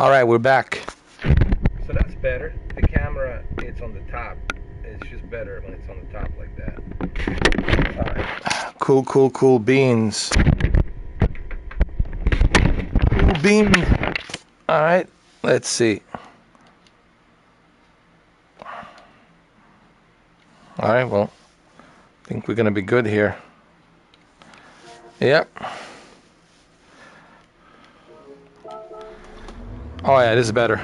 Alright, we're back. So that's better. The camera, it's on the top. It's just better when it's on the top like that. Alright. Cool beans. Cool beans. Alright, let's see. Alright, well, I think we're going to be good here. Yep. Oh yeah, this is better.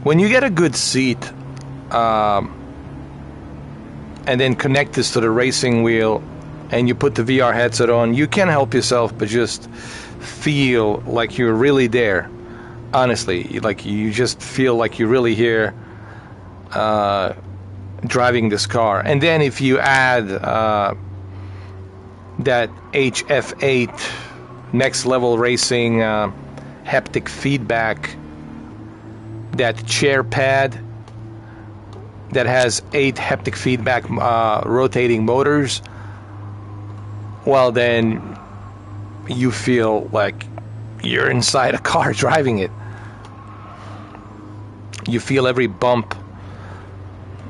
When you get a good seat, and then connect this to the racing wheel, and you put the VR headset on, you can't help yourself but just feel like you're really there. Honestly, like you just feel like you're really here, driving this car. And then if you add that HF8 next level racing haptic feedback, that chair pad that has 8 haptic feedback rotating motors, well, then you feel like you're inside a car driving it. You feel every bump,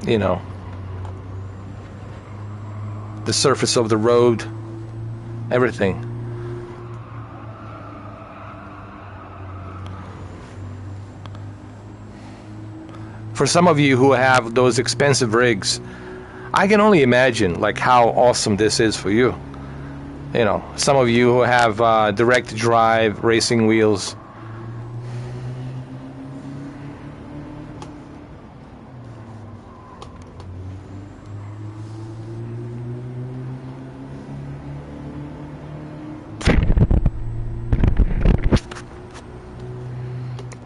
you know, the surface of the road, everything. For some of you who have those expensive rigs, I can only imagine like how awesome this is for you. You know, some of you who have direct drive racing wheels.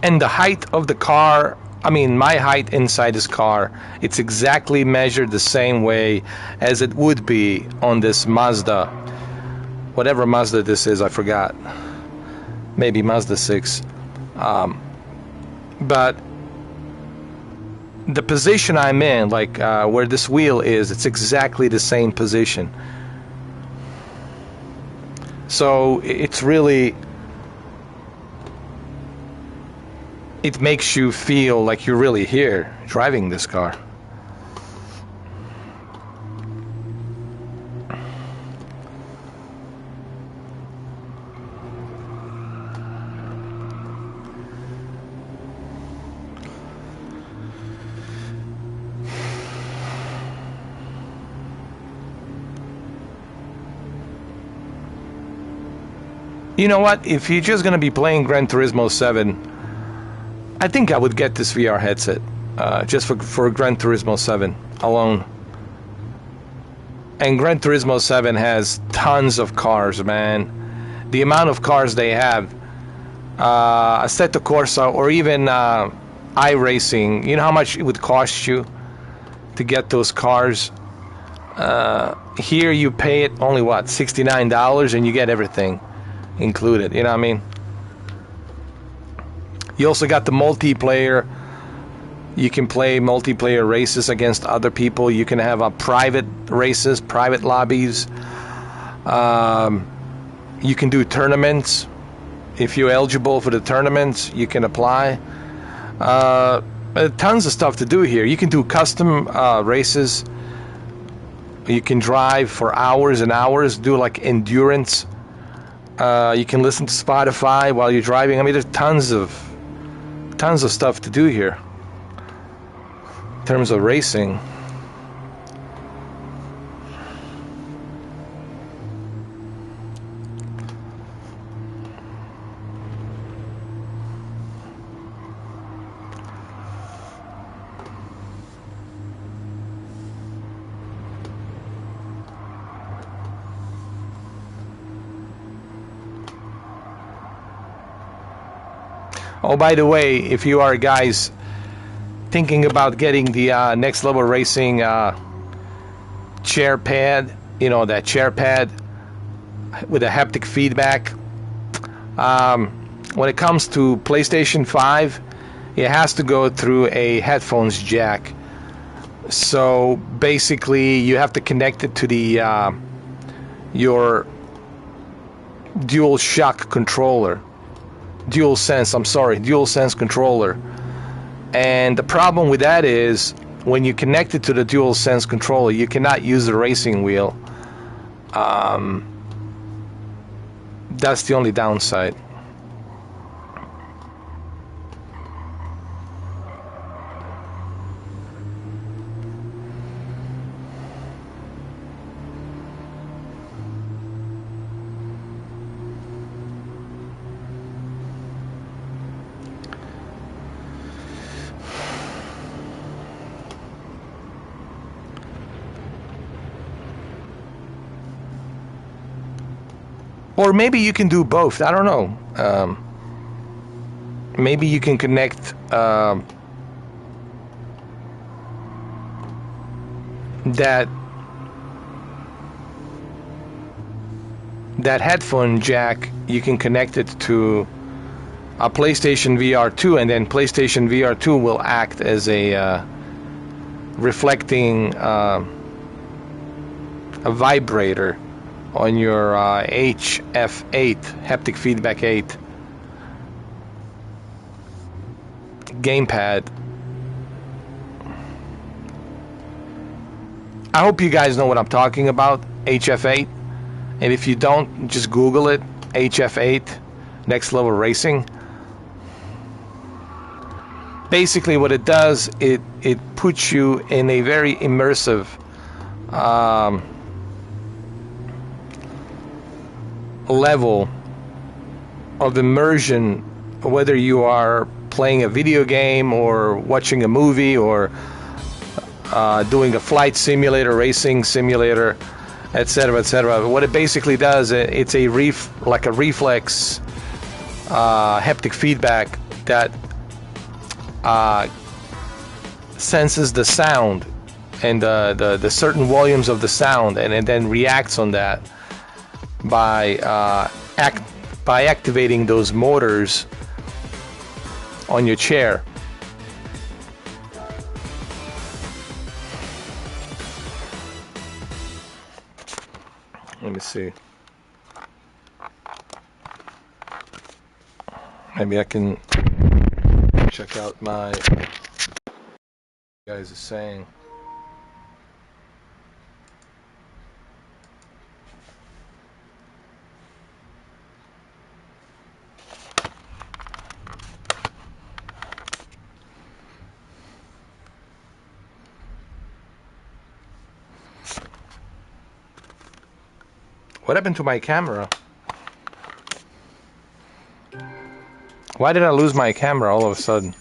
And the height of the car, I mean, my height inside this car, it's exactly measured the same way as it would be on this Mazda. Whatever Mazda this is, I forgot. Maybe Mazda 6. But the position I'm in, like where this wheel is, it's exactly the same position. So it's really... it makes you feel like you're really here driving this car. You know what? If you're just going to be playing Gran Turismo 7, I think I would get this VR headset just for Gran Turismo 7 alone. And Gran Turismo 7 has tons of cars, man. The amount of cars they have, Assetto Corsa or even iRacing, you know how much it would cost you to get those cars? Here you pay it only, what, $69, and you get everything included, you know what I mean? You also got the multiplayer. You can play multiplayer races against other people. You can have private races, private lobbies. You can do tournaments. If you're eligible for the tournaments, you can apply. Tons of stuff to do here. You can do custom races. You can drive for hours and hours, do like endurance. You can listen to Spotify while you're driving. I mean, there's tons of stuff to do here in terms of racing. Oh, by the way, if you are guys thinking about getting the next level racing chair pad, you know, that chair pad with a haptic feedback, when it comes to PlayStation 5, it has to go through a headphones jack. So basically, you have to connect it to the your dual shock controller, dual sense. I'm sorry, dual sense controller. And the problem with that is when you connect it to the dual sense controller, you cannot use the racing wheel. That's the only downside. Or maybe you can do both. I don't know. Maybe you can connect that headphone jack. You can connect it to a PlayStation VR 2, and then PlayStation VR 2 will act as a reflecting a vibrator on your HF8, haptic feedback 8 gamepad. I hope you guys know what I'm talking about, HF8. And if you don't, just Google it, HF8, Next Level Racing. Basically what it does, it puts you in a very immersive level of immersion, whether you are playing a video game or watching a movie or doing a flight simulator, racing simulator, etc., etc. What it basically does, it's a reflex haptic feedback that senses the sound and the certain volumes of the sound, and then reacts on that by activating those motors on your chair. Let me see. Maybe I can check out my guys are saying. What happened to my camera? Why did I lose my camera all of a sudden?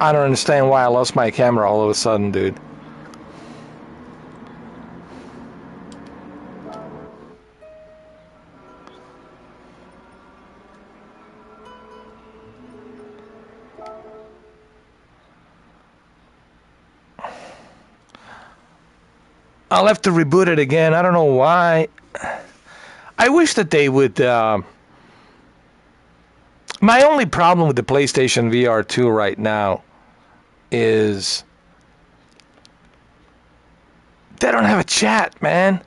I don't understand why I lost my camera all of a sudden, dude. I'll have to reboot it again. I don't know why. I wish that they would... My only problem with the PlayStation VR 2 right now is they don't have a chat, man.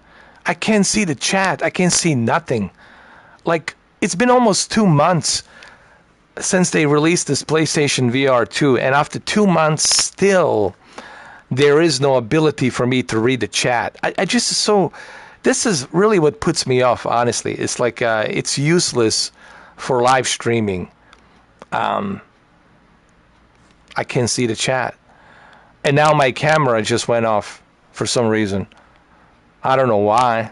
I can't see the chat. I can't see nothing. Like, it's been almost 2 months since they released this PlayStation VR 2, and after 2 months still there is no ability for me to read the chat. I just so this is really what puts me off, honestly. It's like it's useless for live streaming. I can't see the chat. And now my camera just went off for some reason. I don't know why.